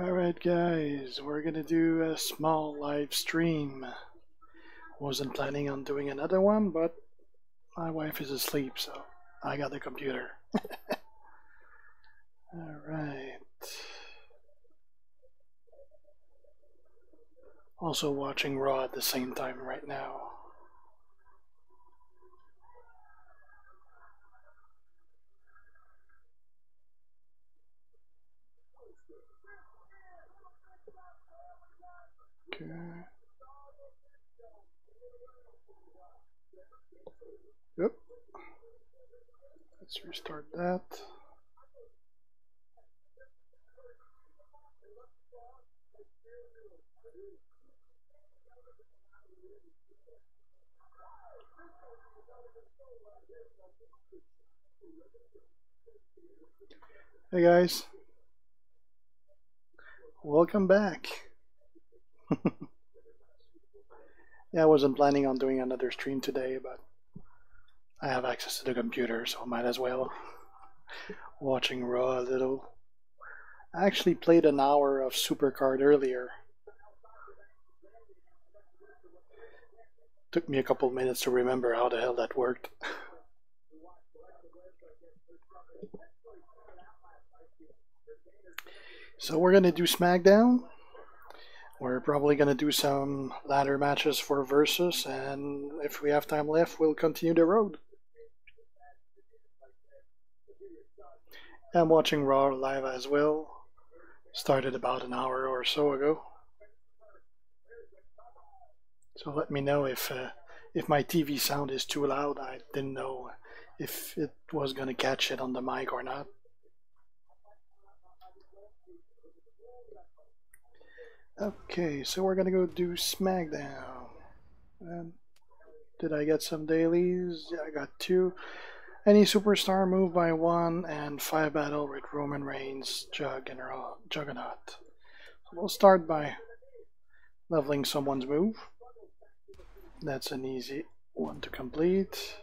Alright guys, we're gonna do a small live stream. Wasn't planning on doing another one, but my wife is asleep, so I got the computer. Alright. Also watching Raw at the same time right now. Okay. Yep. Let's restart that. Hey guys, welcome back. Yeah, I wasn't planning on doing another stream today, but I have access to the computer, so I might as well. Watching Raw a little. I actually played an hour of Supercard earlier. Took me a couple minutes to remember how the hell that worked. So we're gonna do SmackDown. We're probably gonna do some ladder matches for Versus, and if we have time left, we'll continue the road. I'm watching Raw live as well. Started about an hour or so ago. So let me know if my TV sound is too loud. I didn't know if it was gonna catch it on the mic or not. Okay, so we're gonna go do SmackDown. And did I get some dailies? Yeah, I got 2. Any superstar move by 1 and 5 battle with Roman Reigns, Juggernaut. So we'll start by leveling someone's move. That's an easy one to complete.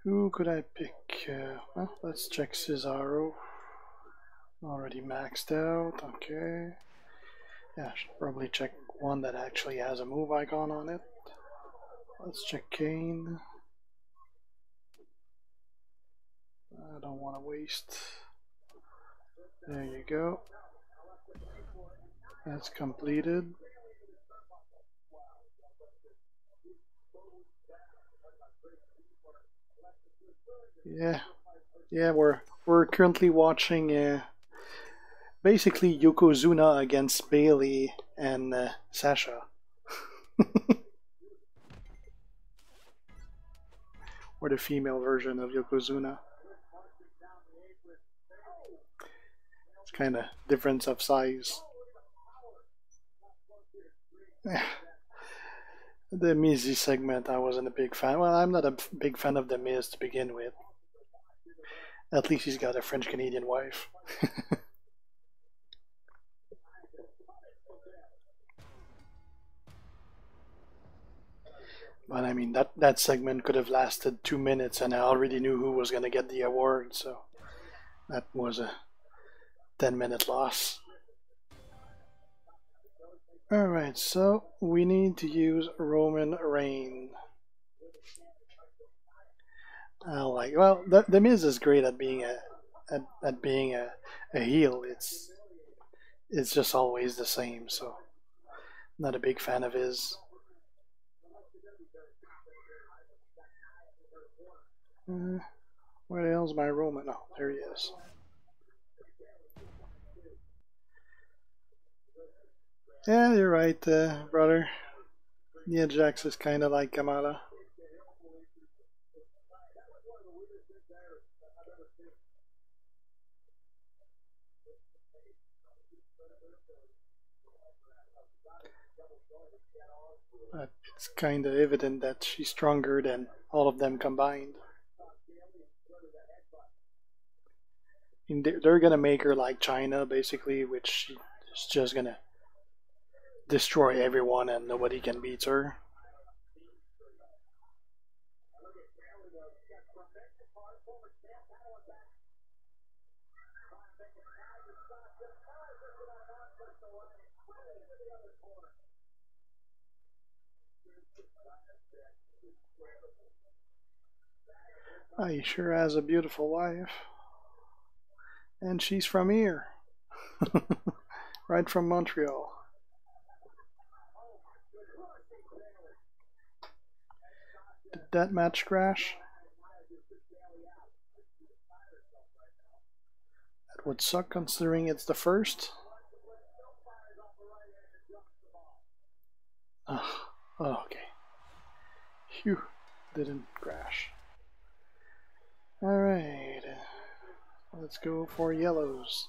Who could I pick? Well, let's check Cesaro. Already maxed out. Okay. Yeah, I should probably check one that actually has a move icon on it. Let's check Kane. I don't want to waste. There you go. That's completed. Yeah, we're currently watching basically Yokozuna against Bailey and Sasha. Or the female version of Yokozuna. It's kind of difference of size. The Mizzy segment, I wasn't a big fan. Well, I'm not a big fan of the Miz to begin with. At least he's got a French Canadian wife. But I mean, that segment could have lasted 2 minutes, and I already knew who was going to get the award, so that was a 10-minute loss. Alright, so we need to use Roman Reigns. Well, the Miz is great at being a heel. It's just always the same, so not a big fan of his. Where the hell's my Roman? Oh, there he is. Yeah, you're right, brother. Nia Jax is kind of like Kamala. But it's kind of evident that she's stronger than all of them combined. And they're gonna make her like China, basically, which is just gonna destroy everyone and nobody can beat her. He sure has a beautiful wife. And she's from here. Right from Montreal. Did that match crash? That would suck considering it's the first. Oh, okay. Phew, didn't crash. Alright, let's go for yellows.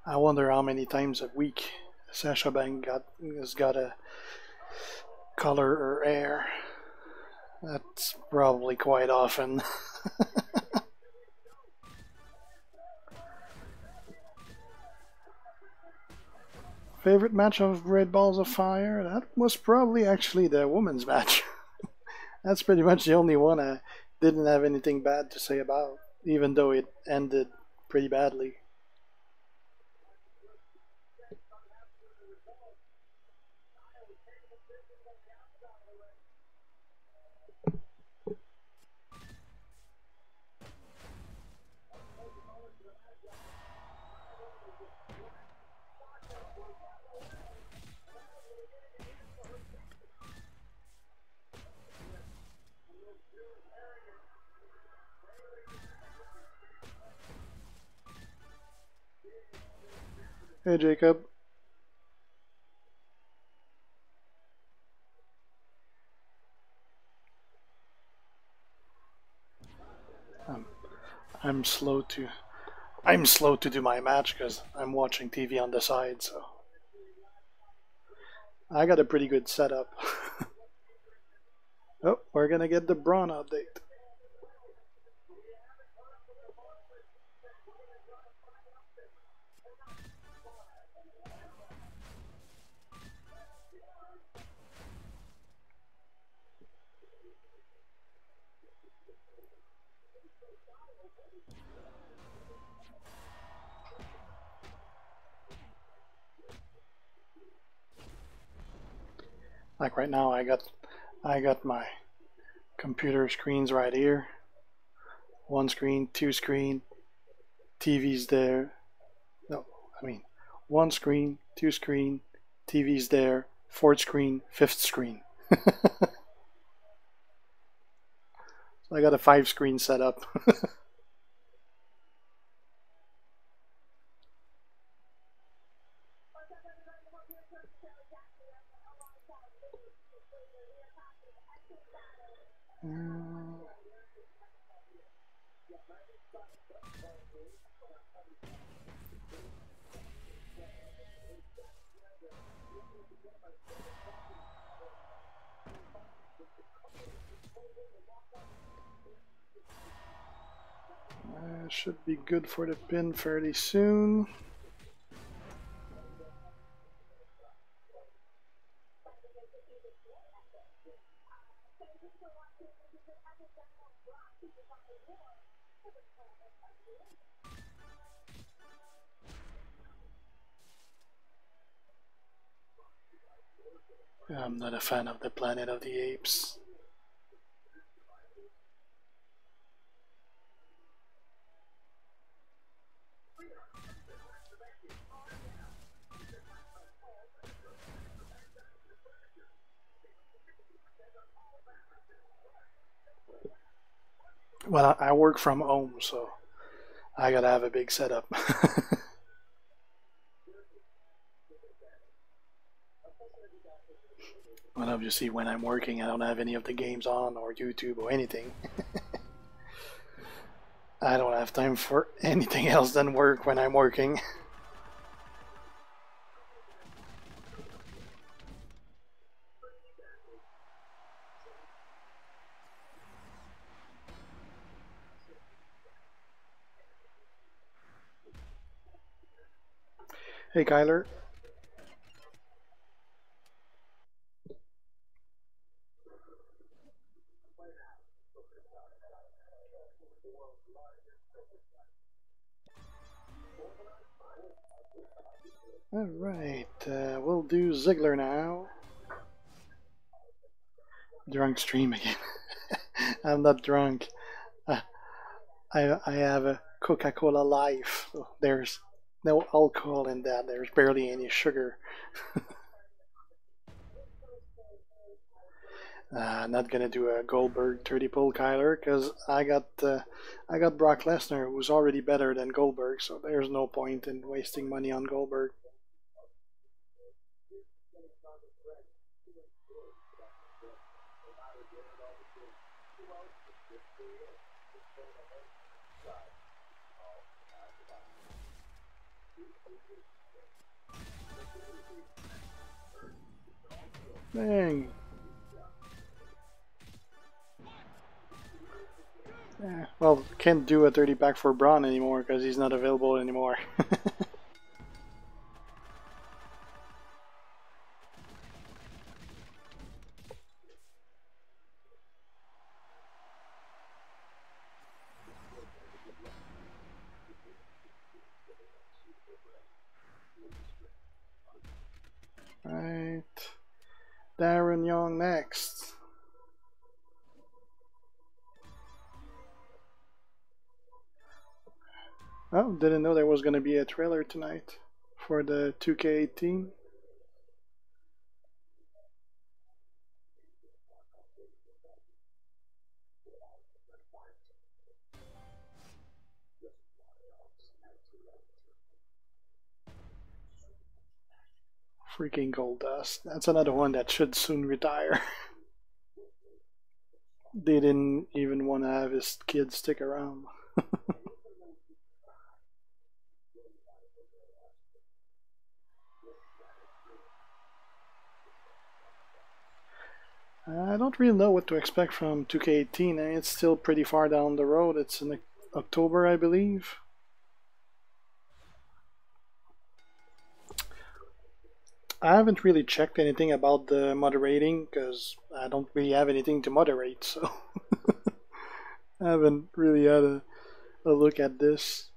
I wonder how many times a week Sasha Banks has got a color her hair. That's probably quite often. Favorite match of Red Balls of Fire? That was probably actually the women's match. That's pretty much the only one I didn't have anything bad to say about, even though it ended pretty badly. Hey Jacob. Um, I'm slow to I'm slow to do my match because I'm watching TV on the side, so I got a pretty good setup. Oh, we're gonna get the Braun update. Like right now, I got my computer screens right here. One screen, two screen, TV's there. No, I mean one screen, two screen, TV's there, fourth screen, fifth screen. So I got a 5 screen setup. Should be good for the pin fairly soon. I'm not a fan of the Planet of the Apes. Well, I work from home, so I gotta have a big setup. But obviously, when I'm working, I don't have any of the games on or YouTube or anything. I don't have time for anything else than work when I'm working. Hey, Kyler. Alright, we'll do Ziggler now. Drunk stream again. I'm not drunk. Uh, I have a Coca-Cola Life. So there's no alcohol in that. There's barely any sugar. Not gonna do a Goldberg 30 pull Kyler because I got Brock Lesnar who's already better than Goldberg, so there's no point in wasting money on Goldberg. Dang. Yeah, well, can't do a 30 pack for Braun anymore because he's not available anymore. Right. Darren Young next. Oh, didn't know there was going to be a trailer tonight for the 2K18. Freaking Gold Dust. That's another one that should soon retire. They didn't even want to have his kids stick around. I don't really know what to expect from 2K18. It's still pretty far down the road. It's in October, I believe. I haven't really checked anything about the moderating because I don't really have anything to moderate, so I haven't really had a look at this.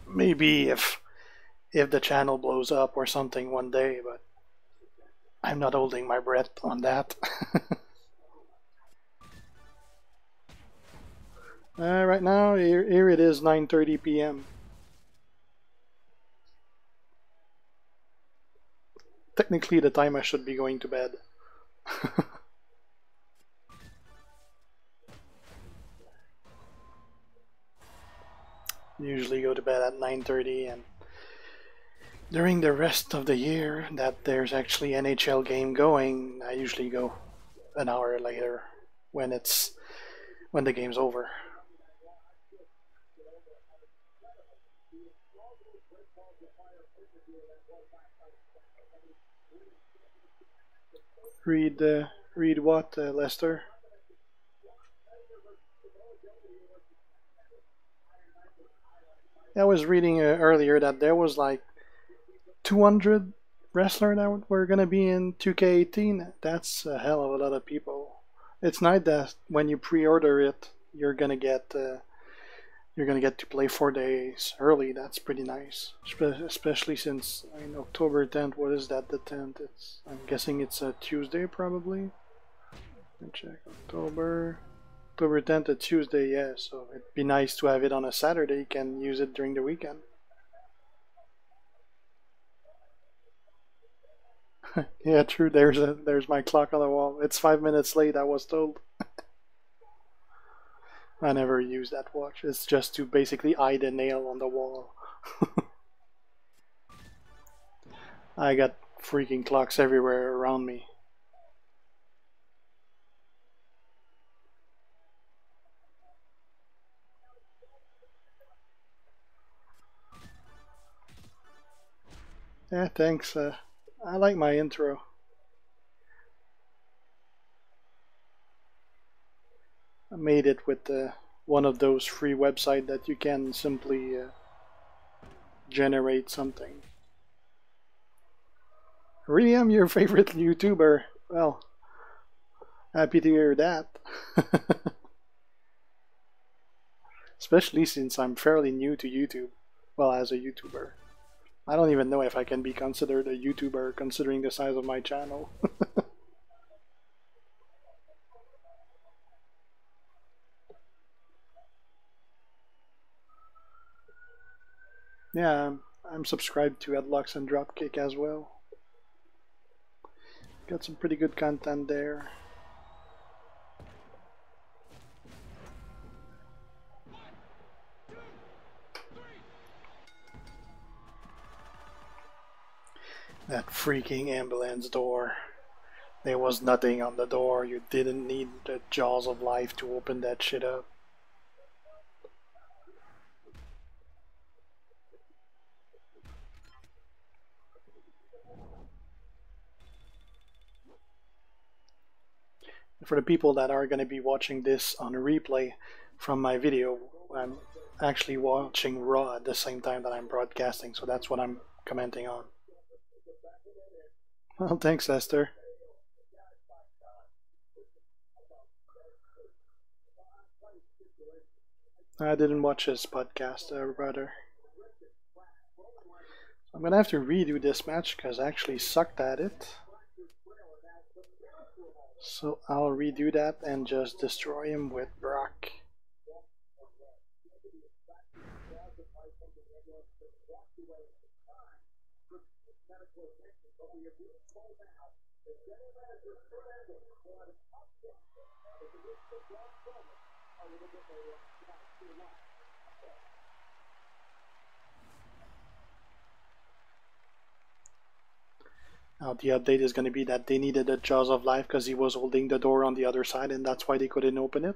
Maybe if the channel blows up or something one day, but I'm not holding my breath on that. Right now, here it is 9:30 p.m. Technically the time I should be going to bed. Usually go to bed at 9:30, and during the rest of the year that there's actually NHL game going, I usually go an hour later when the game's over. Read what, Lester? I was reading earlier that there was like 200 wrestlers that were gonna be in 2K18. That's a hell of a lot of people. It's nice that when you pre-order it, you're gonna get to play 4 days early. That's pretty nice, especially since October 10th. What is that? The 10th? I'm guessing it's a Tuesday probably. Let me check. October 10th, a Tuesday. Yeah, so it'd be nice to have it on a Saturday. You can use it during the weekend. Yeah, true. There's my clock on the wall. It's 5 minutes late, I was told. I never use that watch. It's just to basically eye the nail on the wall. I got freaking clocks everywhere around me. Yeah, thanks. I like my intro. I made it with one of those free websites that you can simply generate something. Really, I'm your favorite YouTuber. Well, happy to hear that. especially since I'm fairly new to YouTube. Well, as a YouTuber. I don't even know if I can be considered a YouTuber considering the size of my channel. Yeah, I'm subscribed to Headlocks and Dropkick as well. Got some pretty good content there. That freaking ambulance door. There was nothing on the door. You didn't need the jaws of life to open that shit up. For the people that are going to be watching this on a replay from my video, I'm actually watching Raw at the same time that I'm broadcasting, so that's what I'm commenting on. Well, thanks, Esther. I didn't watch his podcast, brother. I'm gonna have to redo this match because I actually sucked at it. So I'll redo that and just destroy him with Brock. Now the update is going to be that they needed the Jaws of Life because he was holding the door on the other side and that's why they couldn't open it.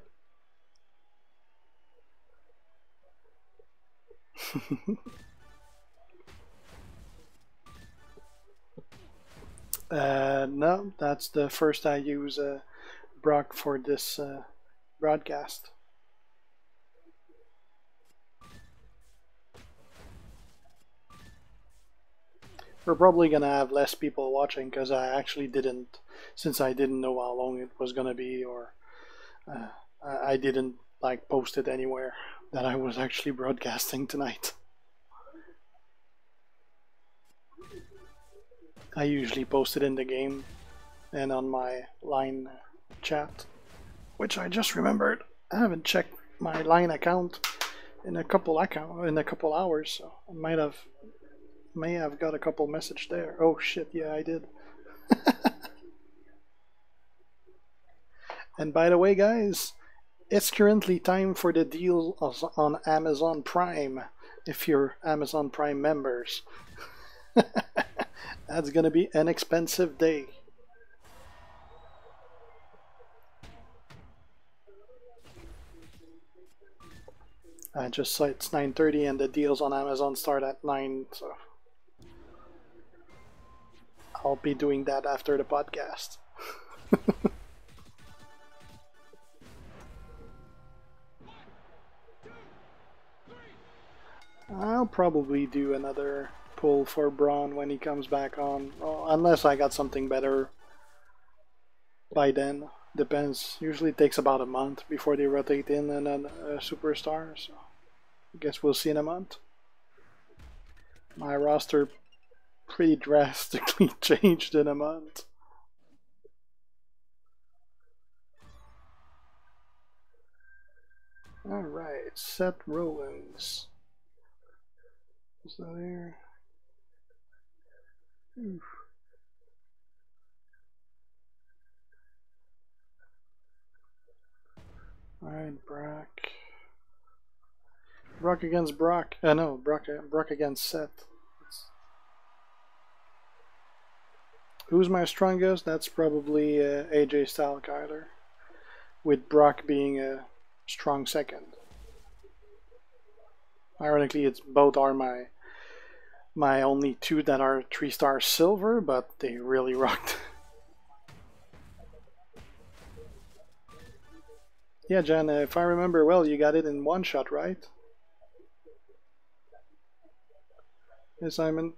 No, that's the first I use Brock for this broadcast. We're probably gonna have less people watching because I actually didn't, since I didn't know how long it was gonna be, or I didn't like post it anywhere that I was actually broadcasting tonight. I usually post it in the game and on my line chat, which I just remembered I haven't checked my line account in a couple hours, so I may have got a couple message there. Oh shit, yeah, I did. And by the way, guys, it's currently time for the deal on Amazon Prime. If you're Amazon Prime members, that's gonna be an expensive day. I just saw it's 9:30 and the deals on Amazon start at 9, so I'll be doing that after the podcast. I'll probably do another pull for Braun when he comes back on, unless I got something better by then. Depends. Usually it takes about a month before they rotate in and then a superstar, so I guess we'll see in a month. My roster pretty drastically changed in a month. Alright, Seth Rollins. Is that here? Oof. Alright, Brock. Brock against Brock. No, Brock against Seth. Who's my strongest? That's probably AJ Styles, Kyler, with Brock being a strong second. Ironically, it's both are my only two that are 3-star silver, but they really rocked. Yeah, Jen, if I remember well, you got it in one shot, right? Hey, Simon.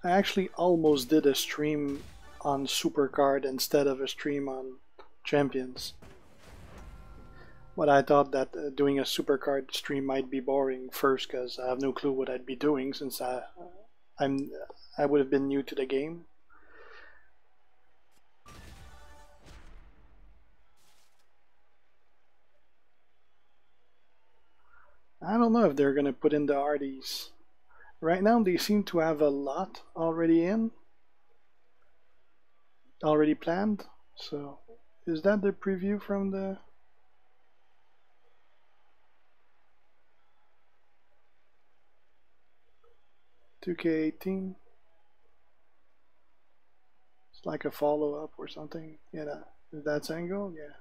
I actually almost did a stream on Supercard instead of a stream on Champions. But I thought that doing a Supercard stream might be boring first because I have no clue what I'd be doing since I would have been new to the game. I don't know if they're gonna put in the RDs. Right now they seem to have a lot already planned. So is that the preview from the 2K18? It's like a follow-up or something. Yeah, that's angle, yeah.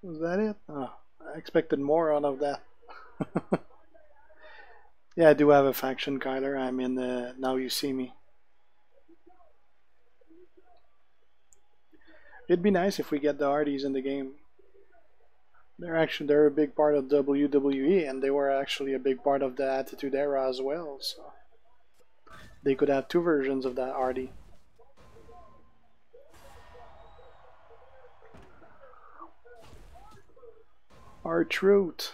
Was that it? Oh, I expected more out of that. Yeah, I do have a faction, Kyler. I'm in the Now You See Me. It'd be nice if we get the Hardys in the game. They're a big part of WWE, and they were actually a big part of the Attitude Era as well. So they could have two versions of that Hardy. R-Truth,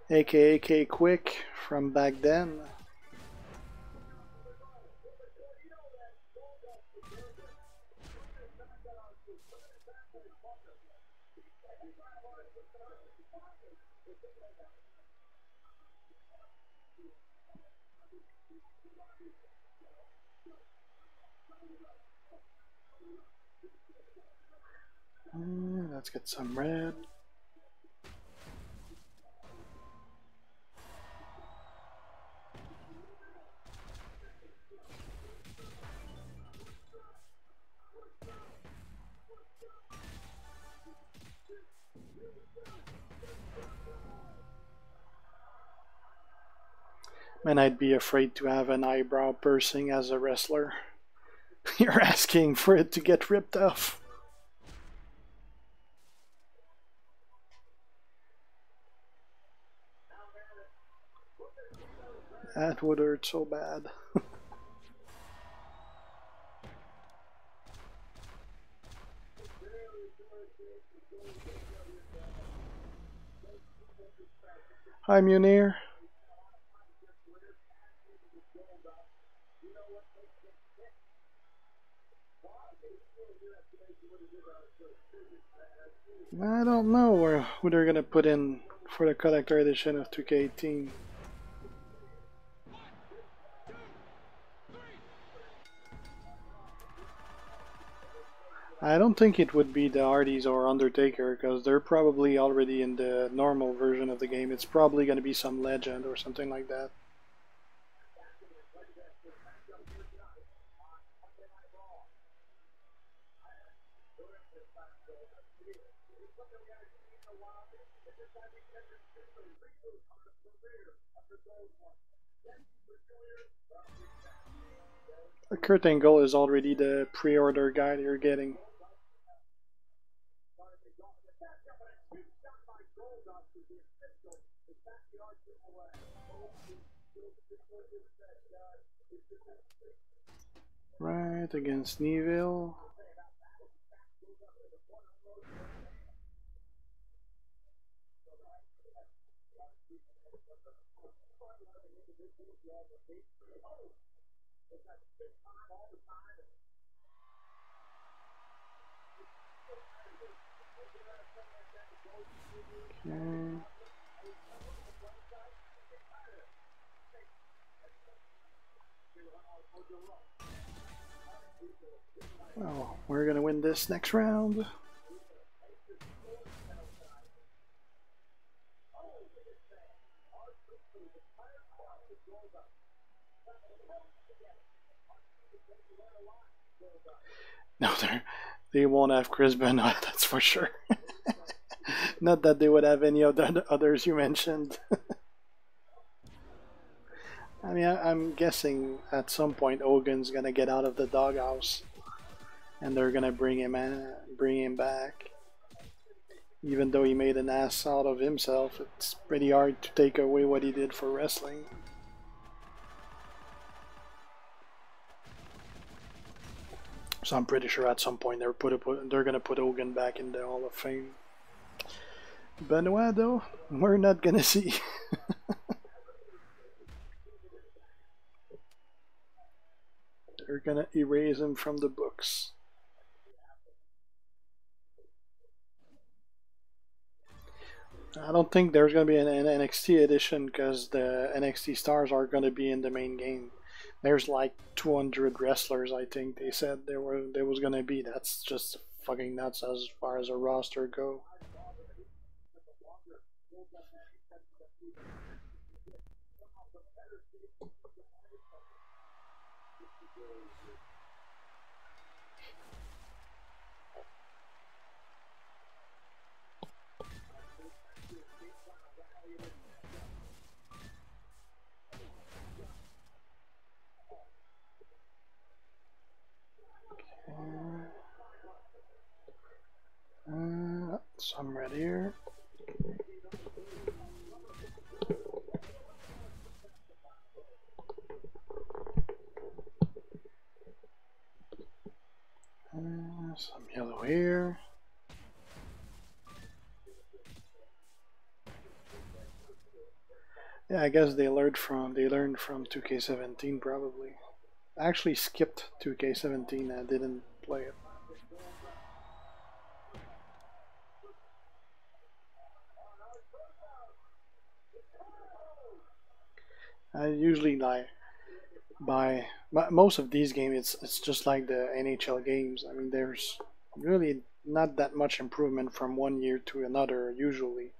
aka K Quick from back then. Let's get some red. Man, I'd be afraid to have an eyebrow piercing as a wrestler. You're asking for it to get ripped off. That would hurt so bad. Hi, Munir. I don't know who they're gonna put in for the collector edition of 2K18. I don't think it would be the Hardys or Undertaker because they're probably already in the normal version of the game. It's probably going to be some legend or something like that. Kurt Angle is already the pre-order guy you're getting. Right, against Neville. Okay. Well, we're gonna win this next round. No, they won't have Chris Benoit, that's for sure. Not that they would have any of the others you mentioned. I mean, I'm guessing at some point Hogan's gonna get out of the doghouse and they're gonna bring him back. Even though he made an ass out of himself, it's pretty hard to take away what he did for wrestling. So I'm pretty sure at some point they're gonna put Hogan back in the Hall of Fame. Benoit, though, we're not gonna see. They're gonna erase him from the books. I don't think there's gonna be an NXT edition because the NXT stars are gonna be in the main game. There's like 200 wrestlers, I think they said there was gonna be. That's just fucking nuts as far as a roster go. Some red here. Some yellow here. Yeah, I guess they learned from 2K17 probably. I actually skipped 2K17. I didn't play it. I usually like buy most of these games. It's just like the NHL games. I mean, there's really not that much improvement from one year to another usually.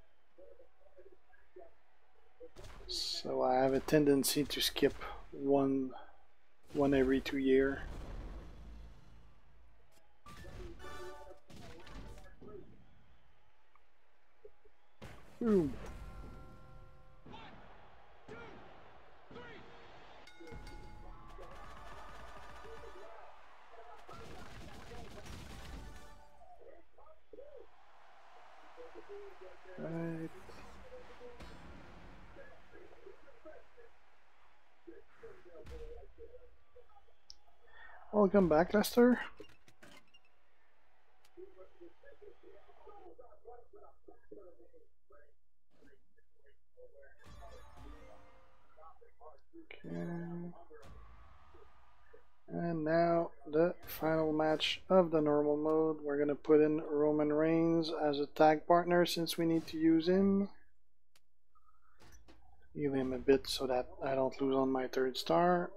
So I have a tendency to skip one every 2 year. Ooh. Right. Welcome back, Lester. Okay. And now the final match of the normal mode. We're gonna put in Roman Reigns as a tag partner since we need to use him. Heal him a bit so that I don't lose on my third star.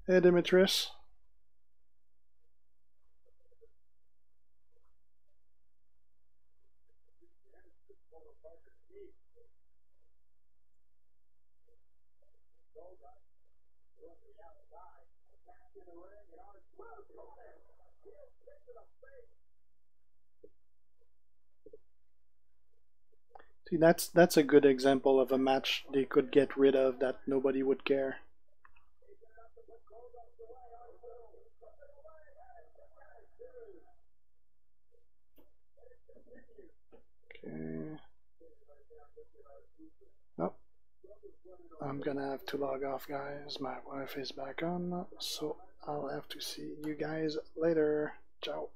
Hey, Demetrius. See, that's a good example of a match they could get rid of that nobody would care. Okay. Oh, I'm gonna have to log off, guys. My wife is back on, so I'll have to see you guys later. Ciao.